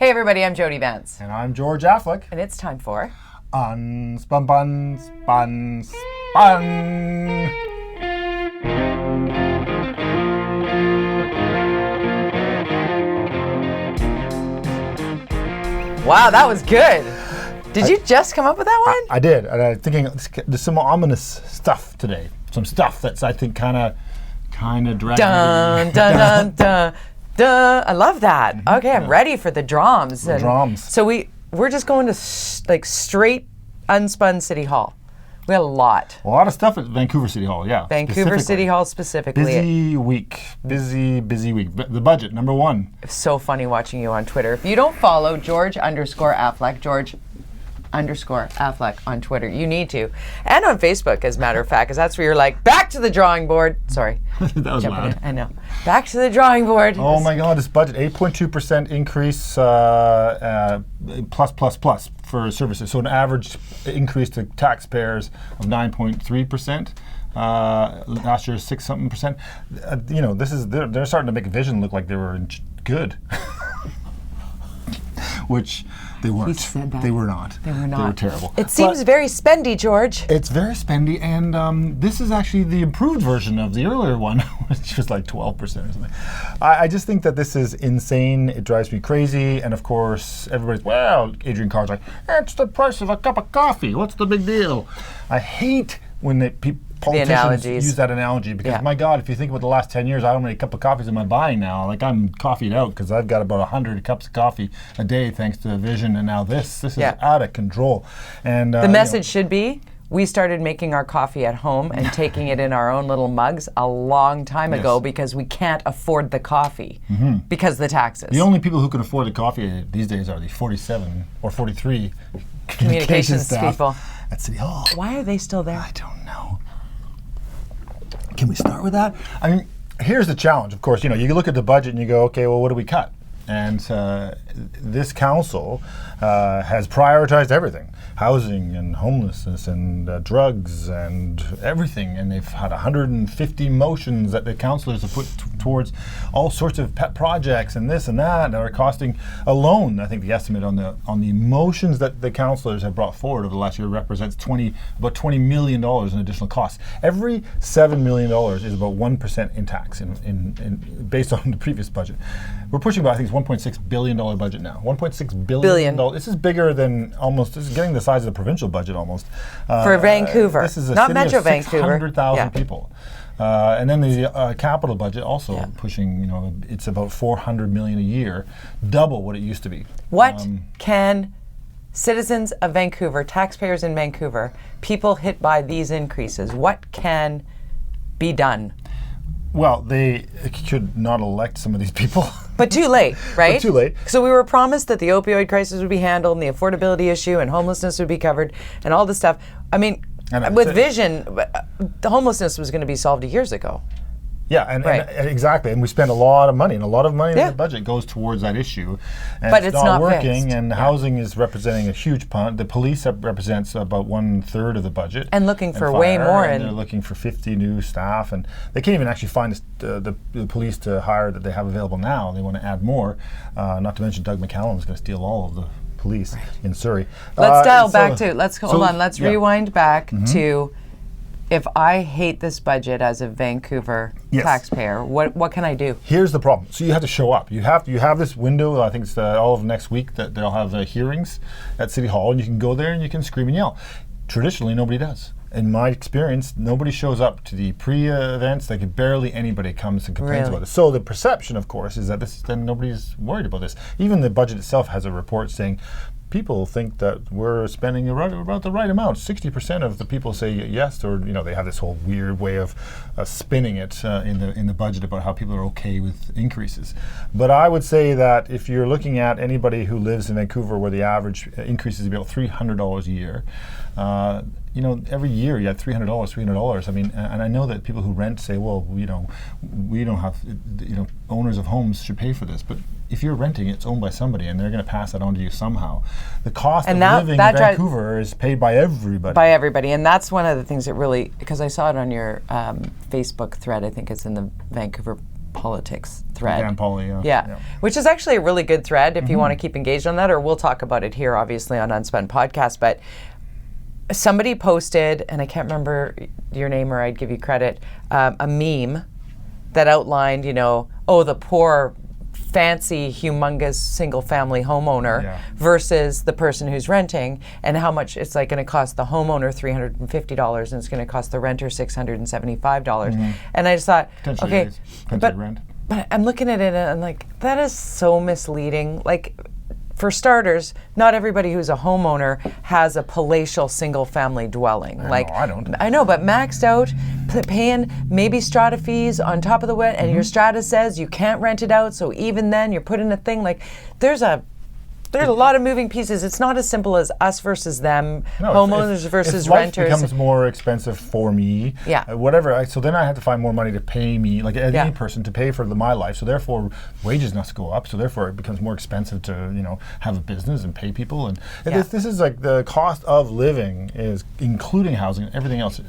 Hey everybody, I'm Jody Vance. And I'm George Affleck. And it's time for UnSpun, Bun, Spun, Spun. Wow, that was good. Did you just come up with that one? I did, and I'm thinking there's some ominous stuff today. Some stuff that's, I think, kind of dragging. Dun, dun, dun, dun, dun. I love that. Okay, I'm ready for the drums. The drums. So we're just going to straight UnSpun City Hall. We had a lot of stuff at Vancouver City Hall, yeah. Vancouver City Hall specifically. Busy week. Busy week. The budget, number one. It's so funny watching you on Twitter. If you don't follow George_Affleck, George_Affleck on Twitter, you need to. And on Facebook, as a matter of fact, because that's where you're like, back to the drawing board. Sorry. That was loud. I know. Back to the drawing board. Oh my God, this budget, 8.2% increase plus for services. So an average increase to taxpayers of 9.3%. Last year, 6-something%. They're starting to make Vision look like they were good. Which they weren't. He said that. They were not. They were not. They were terrible. It seems very spendy, George. It's very spendy, and this is actually the improved version of the earlier one, which was like 12% or something. I just think that this is insane. It drives me crazy, and of course, everybody's, Adrian Carr's like, it's the price of a cup of coffee. What's the big deal? I hate when politicians use that analogy because, my God, if you think about the last 10 years, how many cup of coffees am I buying now? Like, I'm coffeeed out because I've got about 100 cups of coffee a day thanks to Vision, and now this is out of control. And the message should be, we started making our coffee at home and taking it in our own little mugs a long time ago because we can't afford the coffee because of the taxes. The only people who can afford the coffee these days are the 47 or 43 communications staff people at City Hall. Why are they still there? I don't know. Can we start with that? I mean, here's the challenge. Of course, you look at the budget and you go, okay, well, what do we cut? And this council has prioritized everything. Housing and homelessness and drugs and everything. And they've had 150 motions that the councillors have put towards all sorts of pet projects and this and that are costing alone. I think the estimate on the motions that the councillors have brought forward over the last year represents about $20 million in additional costs. Every $7 million is about 1% in tax in based on the previous budget. We're pushing about, I think it's $1.6 billion budget now. $1.6 billion. This is bigger than this is getting the size of the provincial budget almost. For Vancouver. This is a not city Metro of Vancouver. 600,000 people. And then the capital budget also pushing, it's about $400 million a year, double what it used to be. What can citizens of Vancouver, taxpayers in Vancouver, people hit by these increases, what can be done? Well, they should not elect some of these people. But too late, right? But too late. So we were promised that the opioid crisis would be handled and the affordability issue and homelessness would be covered and all this stuff. I mean, with Vision, the homelessness was going to be solved years ago. Yeah, and exactly. And we spend a lot of money, and a lot of money in the budget goes towards that issue. And but it's not working, fixed. and housing is representing a huge part. The police represents about 1/3 of the budget. And looking for way more. And they're looking for 50 new staff, and they can't even actually find the police to hire that they have available now. They want to add more, not to mention Doug McCallum is going to steal all of the police in Surrey. Let's dial back to, let's rewind back to, if I hate this budget as a Vancouver taxpayer, what can I do? Here's the problem. So you have to show up. You have this window, I think it's all of next week, that they'll have hearings at City Hall, and you can go there and you can scream and yell. Traditionally, nobody does. In my experience, nobody shows up to the pre-events. Barely anybody comes and complains about it. So the perception, of course, is that then nobody's worried about this. Even the budget itself has a report saying people think that we're spending about the right amount. 60% of the people say yes, or they have this whole weird way of spinning it in the budget about how people are okay with increases. But I would say that if you're looking at anybody who lives in Vancouver, where the average increase is about $300 a year. Every year you have $300. I mean, and I know that people who rent say, well, we don't have, owners of homes should pay for this. But if you're renting, it's owned by somebody, and they're going to pass that on to you somehow. The cost of living in Vancouver is paid by everybody. By everybody, and that's one of the things that really, because I saw it on your Facebook thread, I think it's in the Vancouver politics thread. Dan Polly, Yeah, which is actually a really good thread if you want to keep engaged on that, or we'll talk about it here, obviously, on UnSpun podcast. But somebody posted, and I can't remember your name or I'd give you credit, a meme that outlined, the poor, fancy, humongous single-family homeowner versus the person who's renting, and how much it's like going to cost the homeowner $350 and it's going to cost the renter $675. And I just thought, okay, but I'm looking at it and I'm like, that is so misleading. Like, for starters, not everybody who's a homeowner has a palatial single-family dwelling. I don't. I know, but maxed out, paying maybe strata fees on top of the rent, and your strata says you can't rent it out. So even then, you're putting a thing like there's a lot of moving pieces. It's not as simple as us versus them, homeowners versus renters. If life becomes more expensive for me, whatever, so then I have to find more money to pay me, like any person, to pay for my life. So therefore, wages must go up. So therefore, it becomes more expensive to have a business and pay people. And this is like the cost of living is including housing and everything else.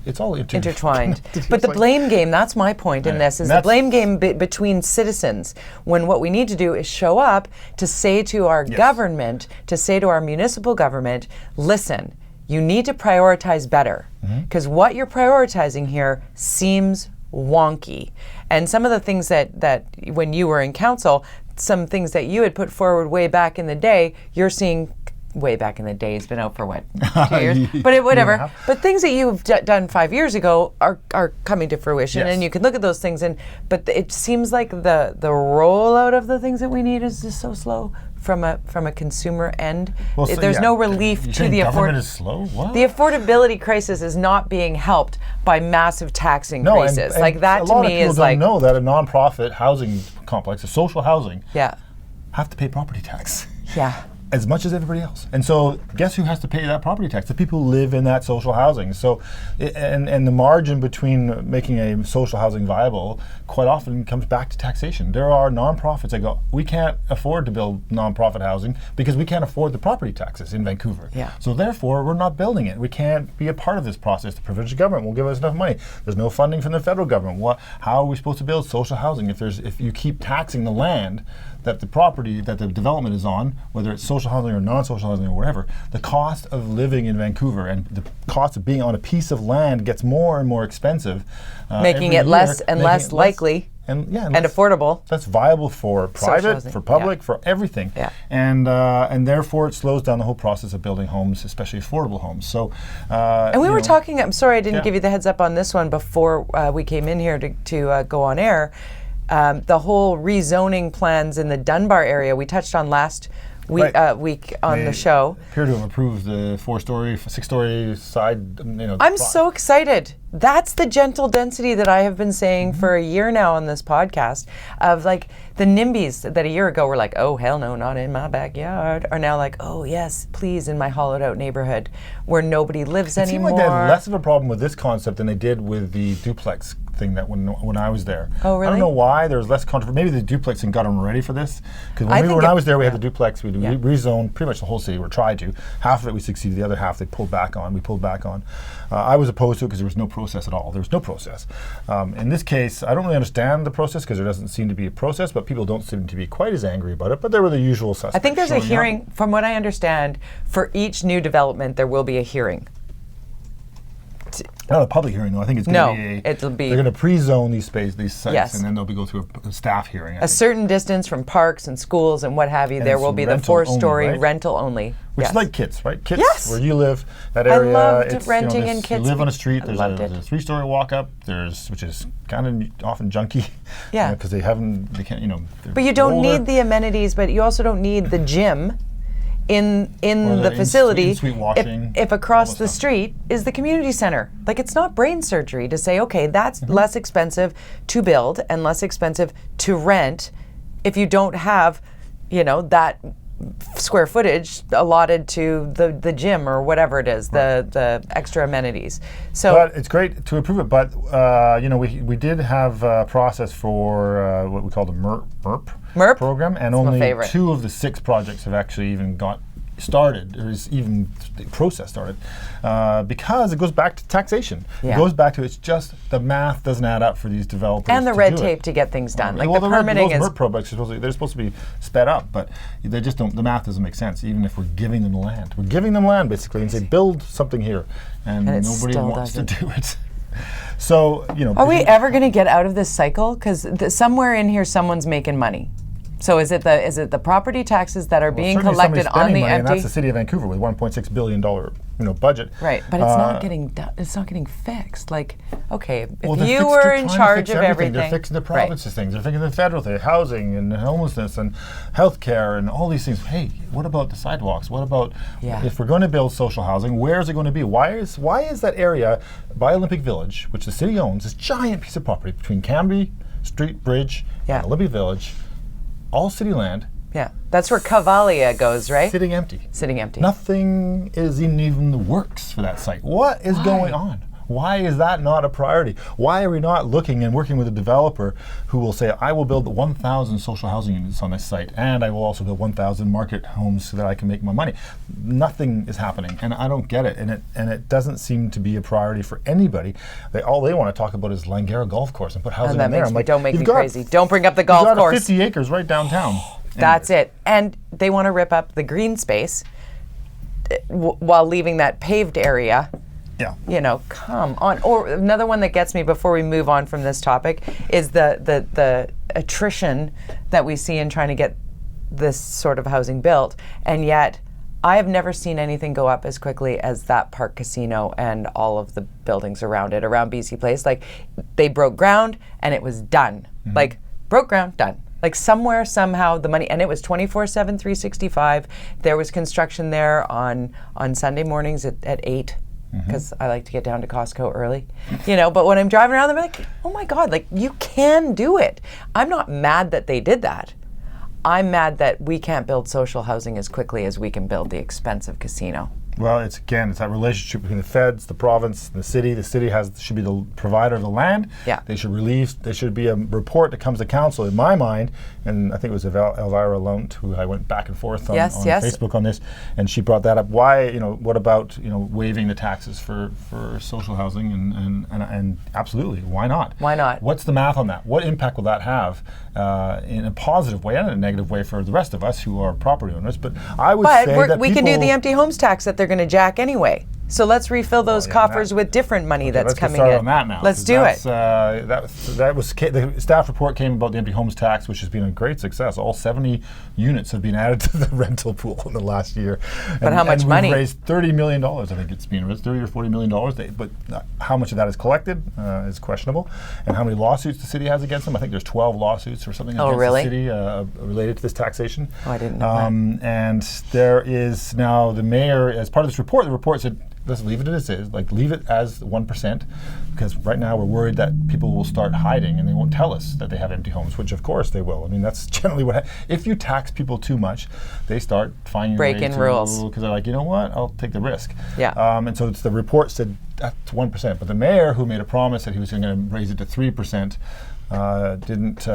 It's all intertwined. But the blame game, that's my point in this, is the blame game between citizens, when what we need to do is show up to say to our government, to say to our municipal government, listen, you need to prioritize better, because what you're prioritizing here seems wonky. And some of the things that when you were in council, some things that you had put forward way back in the day, you're seeing way back in the day. It's been out for what, 2 years? But whatever. But things that you've done 5 years ago are coming to fruition, and you can look at those things. But it seems like the rollout of the things that we need is just so slow from a consumer end. Well, there's no relief to the government is slow. What? The affordability crisis is not being helped by massive tax increases. And that to me is like, a lot of people don't know that a nonprofit housing complex, a social housing, have to pay property tax. Yeah. As much as everybody else. And so guess who has to pay that property tax? The people who live in that social housing. So, and the margin between making a social housing viable quite often comes back to taxation. There are nonprofits that go, we can't afford to build nonprofit housing because we can't afford the property taxes in Vancouver. Yeah. So therefore, we're not building it. We can't be a part of this process. The provincial government won't give us enough money. There's no funding from the federal government. How are we supposed to build social housing if you keep taxing the land that the property, that the development is on, whether it's social housing or non-social housing or whatever, the cost of living in Vancouver and the cost of being on a piece of land gets more and more expensive. Making it less and less likely and affordable. That's viable for private, for public, for everything. Yeah. And therefore it slows down the whole process of building homes, especially affordable homes. So, and we were talking, I'm sorry I didn't give you the heads up on this one before we came in here to go on air. The whole rezoning plans in the Dunbar area we touched on last week on the show. Appear to have approved the 4-story, 6-story side. I'm so excited. That's the gentle density that I have been saying for a year now on this podcast, of like the NIMBYs that a year ago were like, oh hell no, not in my backyard, are now like, oh yes, please, in my hollowed out neighborhood where nobody lives anymore. It seemed like they had less of a problem with this concept than they did with the duplex thing that when I was there. Oh really? I don't know why there was less controversy. Maybe the duplex thing got them ready for this. Because when I was there, we had the duplex. We rezoned pretty much the whole city, or tried to. Half of it we succeeded. The other half they pulled back on. We pulled back on. I was opposed to it because there was no process at all. There was no process. In this case, I don't really understand the process because there doesn't seem to be a process, but people don't seem to be quite as angry about it. But there were the usual suspects. I think there's a hearing, from what I understand, for each new development there will be a hearing. Not a public hearing, though. I think it's going to be it'll be. They're going to pre-zone these sites, and then they'll go through a staff hearing. A certain distance from parks and schools and what have you. And there will be the 4-story rental only. Which is like Kits, right? Kits, where you live, that area. I loved renting in Kits. You live on a street. There's a 3-story walk-up. Which is kind of often junky. Yeah. Because they can't. But you don't need the amenities. But you also don't need the gym in the facility if across the street is the community center. Like, it's not brain surgery to say, okay, that's less expensive to build and less expensive to rent if you don't have, that square footage allotted to the gym or whatever it is, the extra amenities. So, but it's great to approve it. But we did have a process for what we call the MERP program, and only 2 of the 6 projects have actually even got started, or is even the process started, because it goes back to taxation. Yeah. It goes back to, it's just the math doesn't add up for these developers. And the red tape to get things done. Like, the permitting is... Those projects they're supposed to be sped up, but they just don't, the math doesn't make sense, even if we're giving them land. We're giving them land, basically, and say, build something here, and nobody wants to do it. So, Are we ever going to get out of this cycle? Because somewhere in here, someone's making money. So is it the property taxes that are being collected on the empty? And that's the City of Vancouver with $1.6 billion budget. Right, but it's not getting done. It's not getting fixed. Like, okay, if you were in charge of everything, they're fixing the province's things. They're fixing the federal thing, housing and homelessness and healthcare and all these things. Hey, what about the sidewalks? What about if we're going to build social housing? Where is it going to be? Why is that area by Olympic Village, which the city owns, this giant piece of property between Cambie Street Bridge and Olympic Village? All city land. Yeah, that's where Cavalia goes, right? Sitting empty. Sitting empty. Nothing is in even the works for that site. What is going on? Why is that not a priority? Why are we not looking and working with a developer who will say, I will build 1,000 social housing units on this site, and I will also build 1,000 market homes so that I can make my money? Nothing is happening, and I don't get it. And it doesn't seem to be a priority for anybody. All they want to talk about is Langara Golf Course and put housing in there. Don't make me crazy. Don't bring up the golf course. 50 acres right downtown. That's it. And they want to rip up the green space while leaving that paved area. Yeah. Come on. Or another one that gets me before we move on from this topic is the attrition that we see in trying to get this sort of housing built. And yet, I have never seen anything go up as quickly as that Park Casino and all of the buildings around it, around BC Place. Like, they broke ground and it was done. Mm-hmm. Like, broke ground, done. Like, somewhere, somehow, the money, and it was 24/7, 365. There was construction there on Sunday mornings at 8. Because I like to get down to Costco early, but when I'm driving around, I'm like, oh my God, like, you can do it. I'm not mad that they did that. I'm mad that we can't build social housing as quickly as we can build the expensive casino. Well, it's that relationship between the feds, the province, and the city. The city should be the provider of the land. Yeah. There should be a report that comes to council, in my mind, and I think it was Elvira Lount who I went back and forth on Facebook on this, and she brought that up. Why, what about, waiving the taxes for social housing and absolutely, why not? Why not? What's the math on that? What impact will that have in a positive way and in a negative way for the rest of us who are property owners? But I would say that we can do the empty homes tax that they're going to jack anyway. So let's refill those coffers with different money that's coming in. Let's get started on that now. Let's do it. The staff report came about the empty homes tax, which has been a great success. All 70 units have been added to the rental pool in the last year. But how much money? We've raised $30 million. I think it's been raised $30 or $40 million. But how much of that is collected is questionable. And how many lawsuits the city has against them? I think there's 12 lawsuits or something against the city related to this taxation. Oh, I didn't know that. And there is now the mayor, as part of this report, the report said, let's leave it as it is, leave it as 1%, because right now we're worried that people will start hiding and they won't tell us that they have empty homes, which of course they will. I mean, that's generally what if you tax people too much, they start finding breaking rules. Because they're like, you know what, I'll take the risk. Yeah. And so the report said that's 1%, but the mayor, who made a promise that he was going to raise it to 3%, didn't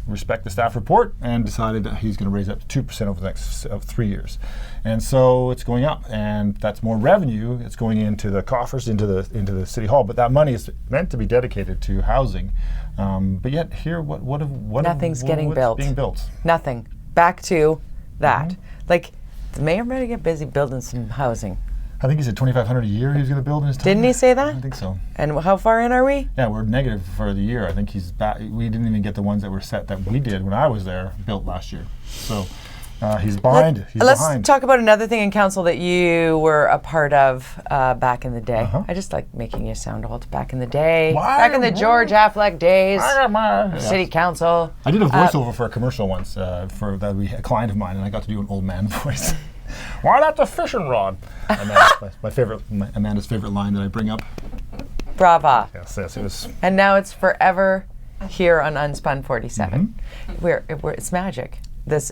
respect the staff report and decided that he's going to raise it to 2% over the next 3 years. And so it's going up, and that's more revenue. It's going into the coffers, into the city hall. But that money is meant to be dedicated to housing. But yet here, nothing's getting built. Being built. Nothing. Back to that. Like, the mayor better get busy building some housing. I think he said 2,500 a year he was going to build in his time. Didn't he say that? I think so. And how far in are we? Yeah, we're negative for the year. I think he's back. We didn't even get the ones that were set that we did when I was there built last year. So he's behind. Let's talk about another thing in council that you were a part of back in the day. I just like making you sound old. Back in the day. Back in the George Affleck days. City council. I did a voiceover for a commercial once a client of mine, and I got to do an old man voice. Why, that's a fishing rod. Amanda's favorite line that I bring up. Brava. Yes, it was. And now it's forever here on UnSpun 47. It's magic. This,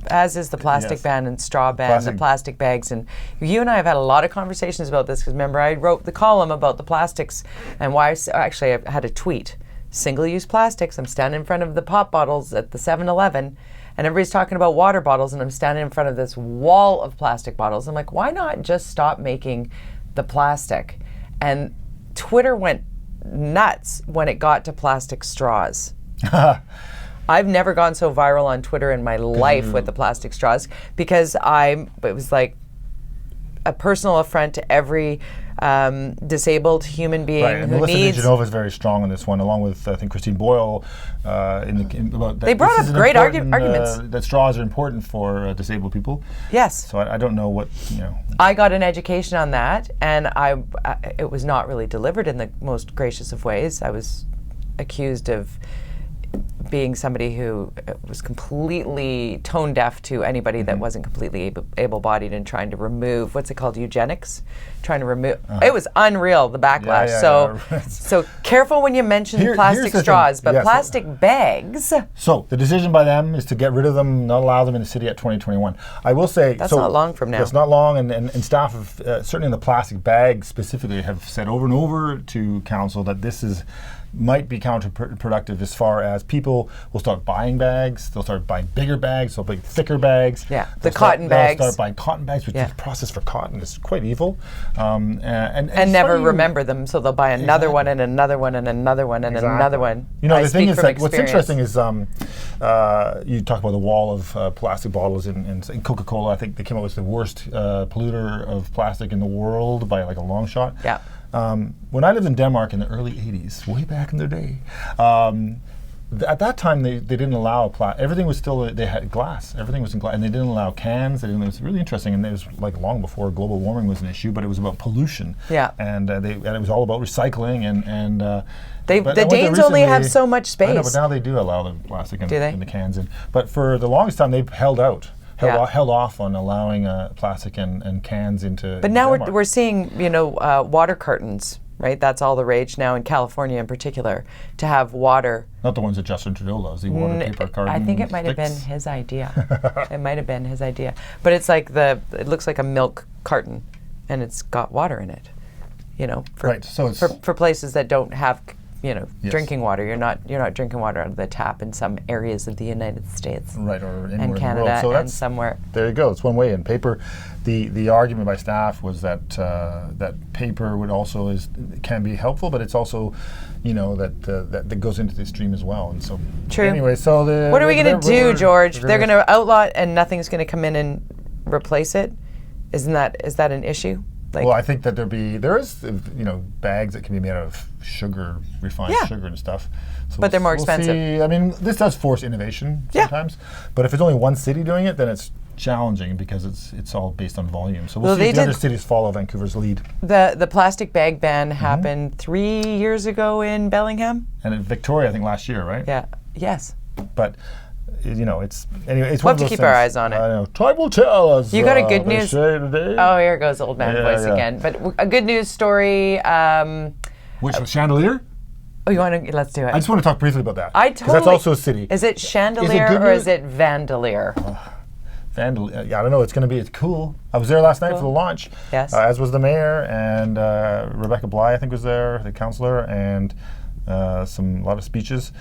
as is the plastic ban and straw ban, the plastic bags. And you and I have had a lot of conversations about this, because remember, I wrote the column about the plastics and why. Actually, I had a tweet. Single-use plastics. I'm standing in front of the pop bottles at the 7-Eleven. and everybody's talking about water bottles, and I'm standing in front of this wall of plastic bottles. I'm like, why not just stop making the plastic? And Twitter went nuts when it got to plastic straws. I've never gone so viral on Twitter in my life with the plastic straws, because it was like a personal affront to every disabled human being and who Melissa needs. DeGenova is very strong on this one, along with I think Christine Boyle. About they brought up great arguments that straws are important for disabled people. Yes. So I don't know what I got an education on that, and it was not really delivered in the most gracious of ways. I was accused of being somebody who was completely tone deaf to anybody that wasn't completely able-bodied, and trying to remove, what's it called, eugenics? Trying to remove, it was unreal, the backlash. So careful when you mention plastic straws, but plastic bags. So the decision by them is to get rid of them, not allow them in the city at 2021. I will say, that's not long from now. It's not long, and staff have, certainly in the plastic bag specifically, have said over and over to council that this might be counterproductive, as far as people will start buying bags, they'll start buying bigger bags, they'll buy thicker bags. Yeah, the cotton bags. They'll start buying cotton bags, which the process for cotton is quite evil. And never remember them, so they'll buy another one and another one and another one and another one. The thing is that what's interesting is you talk about the wall of plastic bottles in Coca-Cola. I think they came out with the worst polluter of plastic in the world by like a long shot. Yeah. When I lived in Denmark in the early 80s, way back in the day, at that time they didn't allow everything was still, they had glass, everything was in glass, and they didn't allow cans. It was really interesting, and it was like long before global warming was an issue, but it was about pollution. Yeah. And it was all about recycling, and the Danes only have so much space. I know, but now they do allow the plastic in the cans. But for the longest time, they've held off on allowing plastic and cans into. But now Denmark. we're seeing, water cartons, right? That's all the rage now in California in particular, to have water. Not the ones that Justin Trudeau loves, the water paper carton. I think it might have been his idea. It might have been his idea. But it's like it looks like a milk carton, and it's got water in it. For places that don't have drinking water. You're not drinking water out of the tap in some areas of the United States, right, or anywhere and Canada, in the world. So and somewhere. There you go. It's one way. In paper, the argument by staff was that that paper can be helpful, but it's also that goes into the stream as well. And so true. Anyway, so what are we going to do, George? They're going to outlaw it, and nothing's going to come in and replace it. Is that an issue? Well, I think that there is bags that can be made out of sugar, refined sugar and stuff. So but they're more expensive. See. I mean, this does force innovation sometimes. But if it's only one city doing it, then it's challenging, because it's all based on volume. So we'll see if the other cities follow Vancouver's lead. The plastic bag ban happened 3 years ago in Bellingham. And in Victoria, I think last year, right? Yeah. Yes. But it's anyway. It's we'll have to keep our eyes on it. I know. Time will tell us. You got a good news. Oh, here goes old man voice again. But a good news story. Which chandelier? Oh, you want to? Let's do it. I just want to talk briefly about that. Because that's also a city. Is it chandelier or is it vandalier? Vandalier. Yeah, I don't know. It's cool. I was there last night for the launch. Yes. As was the mayor, and Rebecca Bly, I think, was there, the councillor, and a lot of speeches.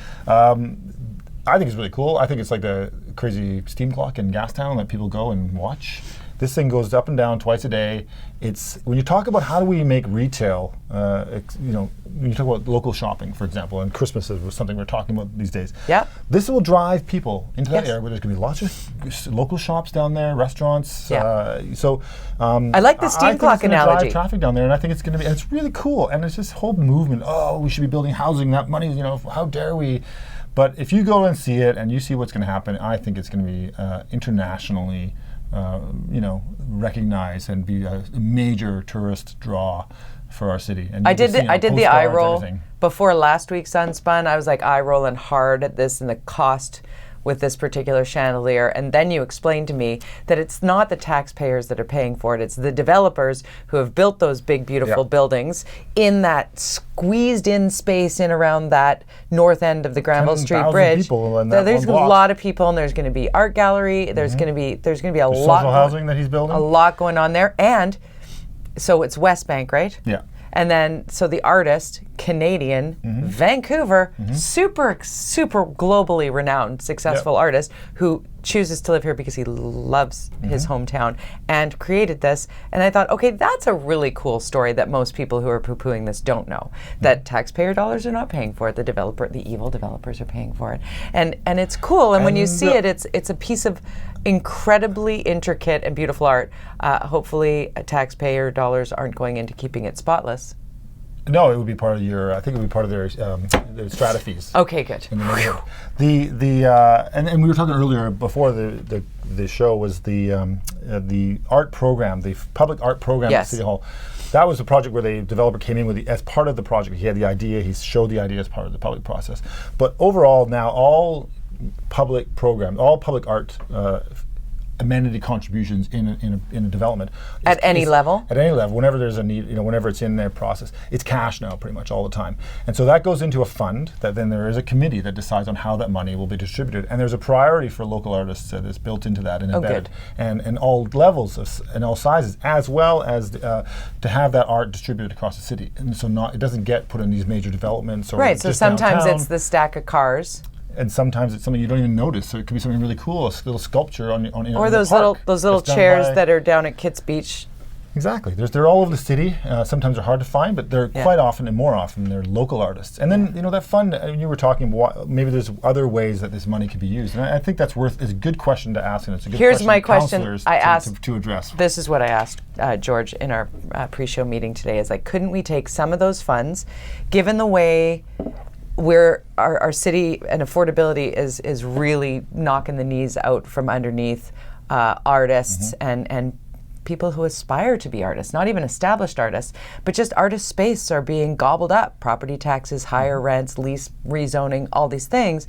I think it's really cool. I think it's like the crazy steam clock in Gastown that people go and watch. This thing goes up and down twice a day. It's when you talk about how do we make retail, when you talk about local shopping, for example, and Christmas is something we're talking about these days. Yeah. This will drive people into that area where there's going to be lots of local shops down there, restaurants. Yeah. I like the steam clock analogy. Drive traffic down there, and I think it's going to be. And it's really cool. And it's this whole movement. Oh, we should be building housing. That money. How dare we? But if you go and see it and you see what's going to happen, I think it's going to be internationally, recognized and be a major tourist draw for our city. And I did the eye roll before last week's Unspun. I was like eye rolling hard at this and the cost with this particular chandelier, and then you explained to me that it's not the taxpayers that are paying for it, it's the developers who have built those big, beautiful buildings in that squeezed in space in around that north end of the Granville Street Bridge. There's a lot of people, and there's going to be art gallery, there's going to be a lot social housing that he's building. A lot going on there, and so it's West Bank, right? Yeah. And then, so the artist, Canadian, Vancouver, super globally renowned, successful artist, who chooses to live here because he loves his hometown and created this. And I thought, okay, that's a really cool story that most people who are poo-pooing this don't know. That taxpayer dollars are not paying for it. The evil developers are paying for it. And it's cool. And when you see it, it's a piece of incredibly intricate and beautiful art. Hopefully taxpayer dollars aren't going into keeping it spotless. No, it would be part of your. I think it would be part of their strata fees. Okay, good. And we were talking earlier before the show was the art program, the public art program at City Hall. That was a project where the developer came in with as part of the project. He had the idea. He showed the idea as part of the public process. But overall, now all public programs, all public art. Amenity contributions in a development at any level, whenever there's a need, whenever it's in their process, it's cash now pretty much all the time. And so that goes into a fund that then there is a committee that decides on how that money will be distributed, and there's a priority for local artists that is built into that and embedded, and all levels and all sizes, as well as to have that art distributed across the city. And so it doesn't get put in these major developments or so sometimes it's the stack of cars. And sometimes it's something you don't even notice. So it could be something really cool, a little sculpture or those little chairs that are down at Kitts Beach. Exactly. They're all over the city. Sometimes they're hard to find, but they're quite often and more often they're local artists. And then that fund you were talking about, maybe there's other ways that this money could be used. And I think that's it's a good question to ask, and it's a good Here's question my for question councillors I asked to address. This is what I asked George in our pre-show meeting today. Is like, couldn't we take some of those funds, given the way where our city and affordability is really knocking the knees out from underneath artists and people who aspire to be artists, not even established artists, but just artist space are being gobbled up. Property taxes, higher rents, lease rezoning, all these things,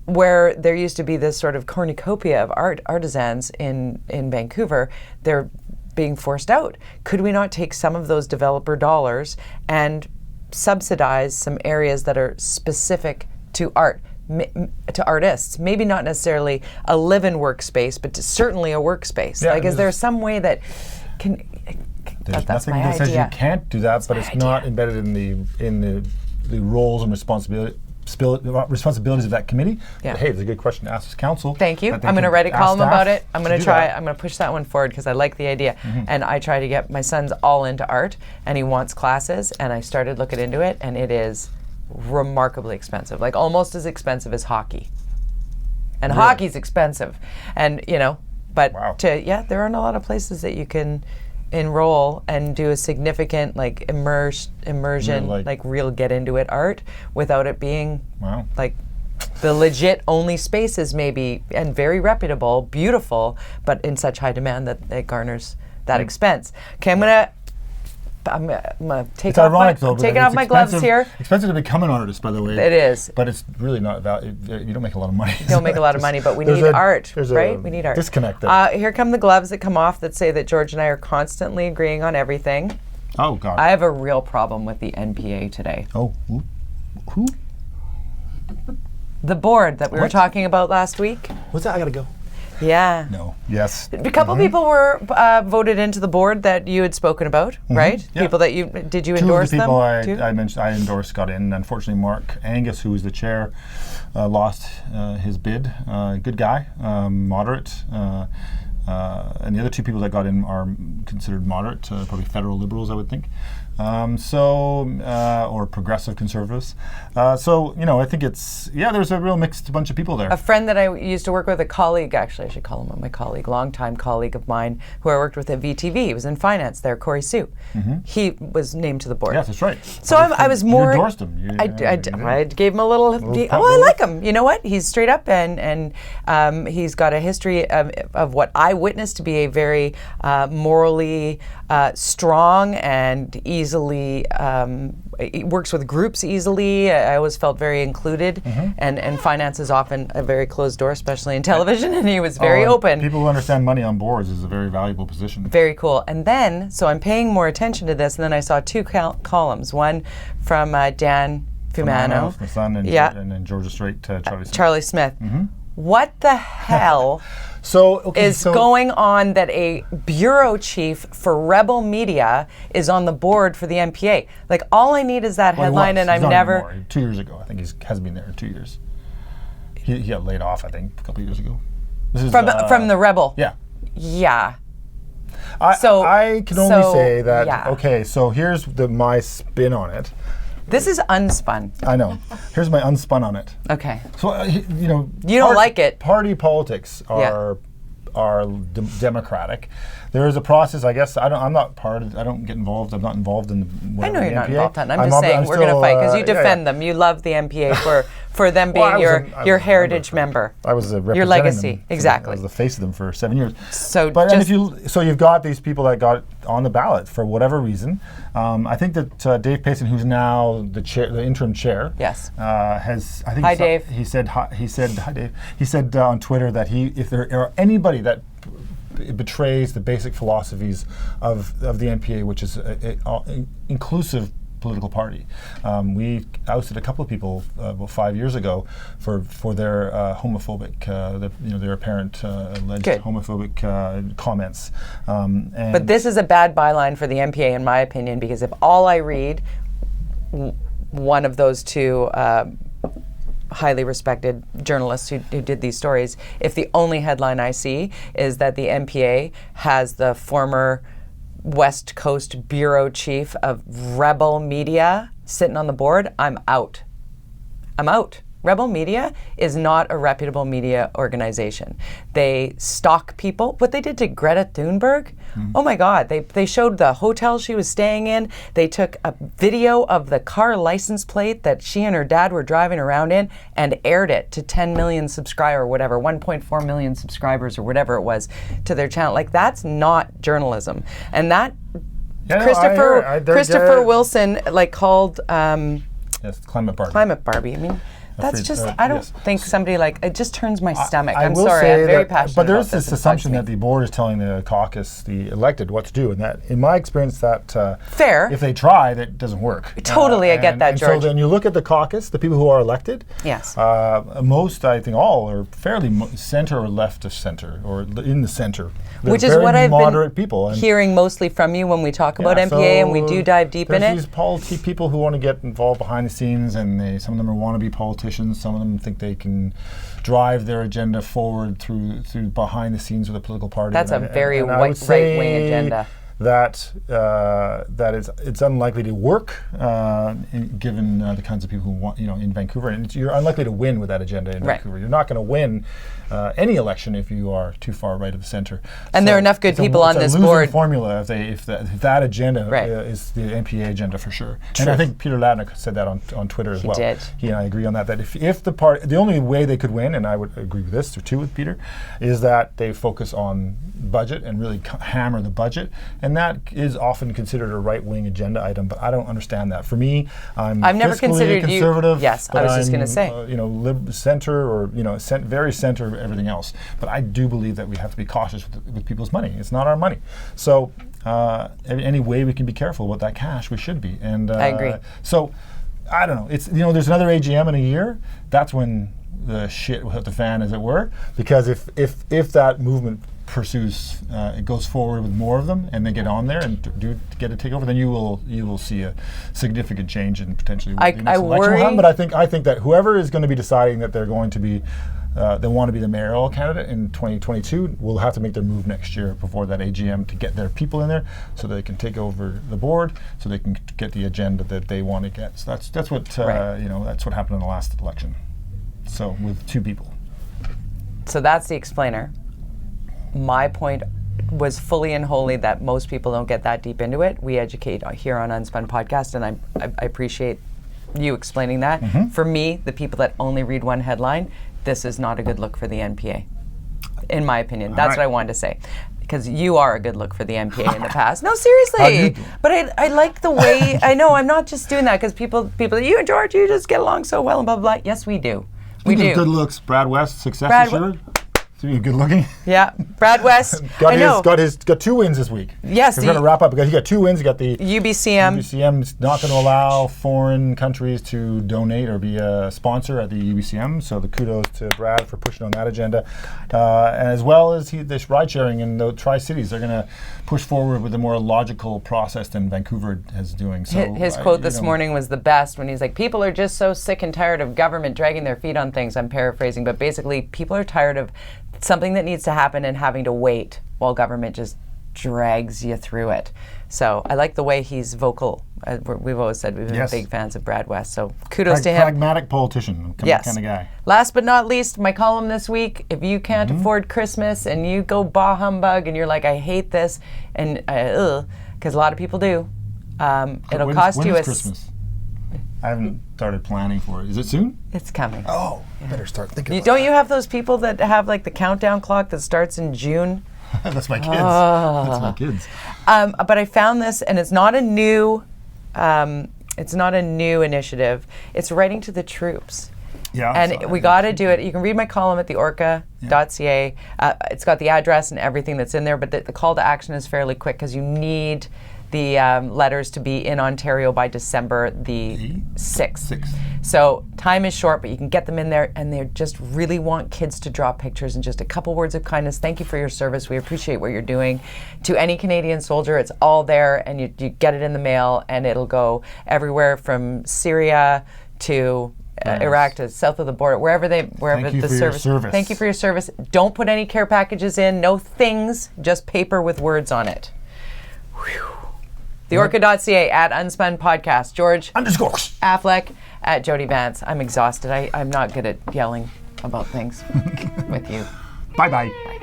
where there used to be this sort of cornucopia of artisans in Vancouver. They're being forced out. Could we not take some of those developer dollars and subsidize some areas that are specific to art, to artists? Maybe not necessarily a live-in workspace, but certainly a workspace. Is there some way that can? There's that's nothing my that says idea. you can't do that, but it's not embedded in the roles and responsibilities of that committee. Yeah. But hey, it's a good question to ask this council. Thank you. I'm going to write a column about it. I'm going to try. I'm going to push that one forward because I like the idea. And I try to get my son's all into art, and he wants classes. And I started looking into it, and it is remarkably expensive, like almost as expensive as hockey. And hockey's expensive, and but there aren't a lot of places that you can enroll and do a significant immersion, like real get into it art without it being like the legit only spaces maybe, and very reputable, beautiful, but in such high demand that it garners that expense. Okay, I'm gonna take off my gloves here. Expensive to become an artist, by the way. It is, but it's really not you don't make a lot of money. You don't make a lot of money, but we need art, right? We need art. Disconnect there. Here come the gloves that come off that say that George and I are constantly agreeing on everything. Oh God! I have a real problem with the NPA today. Oh, who? The board that we were talking about last week. What's that? I gotta go. Yeah. No. Yes. A couple people were voted into the board that you had spoken about, right? Yeah. People that did you endorse them? Two of the people I mentioned, I endorsed, got in. Unfortunately, Mark Angus, who was the chair, lost his bid. Good guy, moderate. And the other two people that got in are considered moderate, probably federal liberals, I would think. Or progressive conservatives. I think there's a real mixed bunch of people there. A friend that I used to work with, a colleague, actually I should call him my colleague, longtime colleague of mine, who I worked with at VTV, he was in finance there, Corey Sue. He was named to the board. Yes, that's right. So I was more... You endorsed him. I gave him a little I like him. You know what? He's straight up and he's got a history of what I witnessed to be a very morally strong and easily he works with groups easily. I always felt very included, and finance is often a very closed door, especially in television, and he was very open. People who understand money on boards is a very valuable position. Very cool. And then, so I'm paying more attention to this, and then I saw two columns, one from Dan Fumano, my son, and then Georgia Strait, Charlie Smith. What the hell is going on that a bureau chief for Rebel Media is on the board for the NPA? Like, all I need is that headline, and I've never... Anymore. 2 years ago, I think he has been there 2 years. He got laid off, I think, a couple of years ago. This is, from the rebel. Yeah. Yeah. I can only say that. Yeah. Okay, so here's my spin on it. This is unspun. I know. Here's my unspun on it. Okay. So you know, you don't like it. Party politics are democratic. There is a process, I guess. I'm not part of. I don't get involved. I'm not involved in. I know you're not involved in. I'm just saying saying we're going to fight because you defend them. You love the MPA for them being your heritage member. I was representing your legacy, them. exactly. I was the face of them for 7 years. So, you've got these people that got on the ballot for whatever reason. I think that Dave Payson, who's now the interim chair, yes, has. I think hi, Dave. He said hi, Dave. He said on Twitter that if there are anybody that betrays the basic philosophies of the NPA, which is an inclusive political party. We ousted a couple of people about 5 years ago for their homophobic, their apparent alleged homophobic comments. But this is a bad byline for the NPA, in my opinion, because if all I read, one of those two highly respected journalists who did these stories, if the only headline I see is that the NPA has the former West Coast bureau chief of Rebel Media sitting on the board, I'm out. I'm out. Rebel Media is not a reputable media organization. They stalk people. What they did to Greta Thunberg, oh my God, they showed the hotel she was staying in. They took a video of the car license plate that she and her dad were driving around in and aired it to 10 million subscribers or whatever, 1.4 million subscribers or whatever it was to their channel. Like, that's not journalism. And that Christopher Wilson called Climate Barbie. Climate Barbie. I mean, that's just, I don't think somebody it just turns my stomach. I'm sorry, I'm very passionate But there's about this assumption that the board is telling the caucus, the elected, what to do. And that, in my experience, that fair. If they try, that doesn't work. Totally, I get that, George. So then you look at the caucus, the people who are elected. Yes. Most, I think all, are fairly center or left of center, or in the center. They're Which is what I've been people. hearing mostly from you when we talk about MPA and we do dive deep in it. There's these people who want to get involved behind the scenes, and some of them are wannabe politicians. Some of them think they can drive their agenda forward through behind the scenes with a political party. That's a very right-wing agenda. That it's unlikely to work given the kinds of people who want, in Vancouver, and you're unlikely to win with that agenda in Vancouver. You're not going to win any election if you are too far right of the center. And there are enough good people on this board. Formula if that agenda is the NPA agenda for sure. True. And I think Peter Ladnick said that on Twitter as well. He did. He and I agree on that. That if the party, the only way they could win, and I would agree with this too with Peter, is that they focus on budget and really hammer the budget. And that is often considered a right-wing agenda item, but I don't understand that. For me, I've never considered conservative. Yes, I was just going to say, center or very center of everything else. But I do believe that we have to be cautious with people's money. It's not our money, so any way we can be careful with that cash, we should be. And I agree. So I don't know. It's there's another AGM in a year. That's when the shit will hit the fan, as it were, because if that movement pursues, it goes forward with more of them, and they get on there and get a takeover, then you will see a significant change in potentially what the next election will happen. But I think that whoever is going to be deciding that they're going to be they want to be the mayoral candidate in 2022 will have to make their move next year before that AGM to get their people in there, so they can take over the board, so they can get the agenda that they want to get. So that's what that's what happened in the last election. So with two people. So that's the explainer. My point was fully and wholly that most people don't get that deep into it. We educate here on UnSpun podcast, and I appreciate you explaining that. Mm-hmm. For me, the people that only read one headline, this is not a good look for the NPA, in my opinion. That's what I wanted to say. Because you are a good look for the NPA in the past. No, seriously. But I like the way, I know, I'm not just doing that because people, you and George, you just get along so well and blah, blah, blah. Yes, we do. We do. Good looks. Brad West, success assured. Good looking. Yeah, Brad West. got 2 wins this week. Yes, we're going to wrap up because he got 2 wins. He got the UBCM. UBCM's not going to allow foreign countries to donate or be a sponsor at the UBCM. So the kudos to Brad for pushing on that agenda, as well as this ride sharing in the Tri-Cities. They're going to push forward with a more logical process than Vancouver is doing. So his quote this morning was the best when he's like, "People are just so sick and tired of government dragging their feet on things." I'm paraphrasing, but basically, people are tired of something that needs to happen and having to wait while government just drags you through it. So I like the way he's vocal. We've always said we've been big fans of Brad West. So kudos to him. Pragmatic politician kind of guy. Last but not least, my column this week, if you can't afford Christmas and you go bah humbug and you're like, I hate this, and because a lot of people do, it'll cost you Christmas? I haven't started planning for it. Is it soon? It's coming. Oh, better start thinking about Don't you have those people that have like the countdown clock that starts in June? That's my kids. That's my kids. But I found this, and it's not a new initiative. It's writing to the troops. Yeah. And we got to do it. You can read my column at the orca.ca. It's got the address and everything that's in there, but the call to action is fairly quick because you need the letters to be in Ontario by December the 6th. So time is short, but you can get them in there, and they just really want kids to draw pictures and just a couple words of kindness. Thank you for your service. We appreciate what you're doing. To any Canadian soldier, it's all there, and you get it in the mail, and it'll go everywhere from Syria to Iraq to south of the border, wherever the service. Thank you for your service. Don't put any care packages in, no things, just paper with words on it. Whew. The Orca.ca at UnSpun Podcast. George _ Affleck at Jody Vance. I'm exhausted. I'm not good at yelling about things with you. Bye-bye. Bye.